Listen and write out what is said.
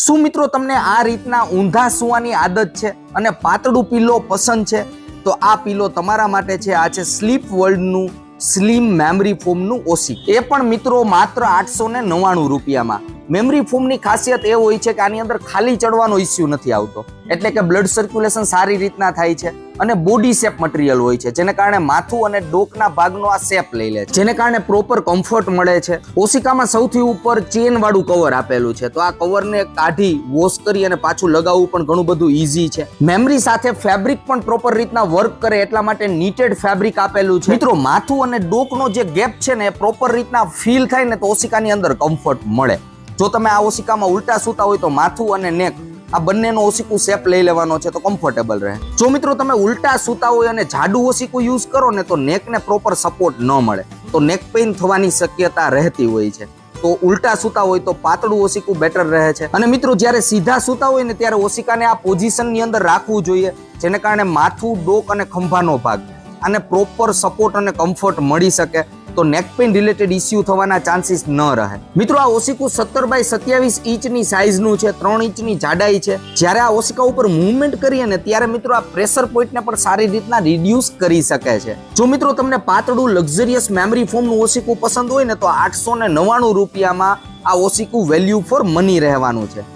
શું મિત્રો તમને આ રીતના ઊંધા સૂવાની આદત છે અને પાતળું પીલો પસંદ છે? તો આ પીલો તમારા માટે છે. આ છે સ્લીપ વર્લ્ડનું સ્લિમ મેમરી ફોમનું ઓસી. એ પણ મિત્રો માત્ર 899 રૂપિયામાં. મેમરી ફોમની ખાસિયત એ હોય છે કે આની અંદર ખાલી ચડવાનો ઇસ્યુ નથી આવતો, એટલે કે બ્લડ સર્ક્યુલેશન સારી રીતના થાય છે અને બોડી શેપ મટીરિયલ હોય છે, જેને કારણે માથું અને ડોકના ભાગનો આ શેપ લઈ લે છે, જેને કારણે પ્રોપર કમ્ફર્ટ મળે છે. ઓશિકામાં સૌથી ઉપર ચેન વાળું કવર આપેલું છે, તો આ કવરને કાઢી વોશ કરી અને પાછું લગાવવું પણ ઘણું બધું ઈઝી છે. મેમરી સાથે ફેબ્રિક પણ પ્રોપર રીતના વર્ક કરે એટલા માટે નીટેડ ફેબ્રિક આપેલું છે. મિત્રો માથું અને ડોકનો જે ગેપ છે ને એ પ્રોપર રીતના ફીલ થાય ને તો ઓશિકાની અંદર કમ્ફર્ટ મળે. જો તમે આ ઓશિકામાં ઉલટા સૂતા હોય તો માથું અને નેક આ બંનેનો ઓશિકું શેપ લઈ લેવાનો છે તો કમ્ફર્ટેબલ રહે. જો મિત્રો તમે ઉલટા સૂતા હોય અને જાડું ઓશિકું યુઝ કરો ને તો નેકને પ્રોપર સપોર્ટ ન મળે, તો નેક પેઇન થવાની શક્યતા રહેતી હોય છે. તો ઉલટા સૂતા હોય તો પાતળું ઓશિકું બેટર રહે છે. અને મિત્રો જ્યારે સીધા સૂતા હોય ને ત્યારે ઓશિકાને આ પોઝિશનની અંદર રાખવું જોઈએ, જેને કારણે માથું, ડોક અને ખંભાનો ભાગ આને પ્રોપર સપોર્ટ અને કમ્ફર્ટ મળી શકે, તો નેક પેઇન રિલેટેડ ઇસ્યુ થવાના ચાન્સીસ ન રહે. મિત્રો આ ઓશિકું 17 બાય 27 ઇંચની સાઇઝનું છે, 3 ઇંચની જાડાઈ છે. જ્યારે આ ઓશિકા ઉપર મૂવમેન્ટ કરીએ ને ત્યારે મિત્રો આ પ્રેશર પોઈન્ટને પણ સારી રીતના રિડ્યુસ કરી શકે છે. જો મિત્રો તમને પાતળું લક્ઝરિયસ મેમરી ફોમનું ઓશિકું પસંદ હોય ને તો 899 રૂપિયામાં આ ઓશિકું વેલ્યુ ફોર મની રહેવાનું છે.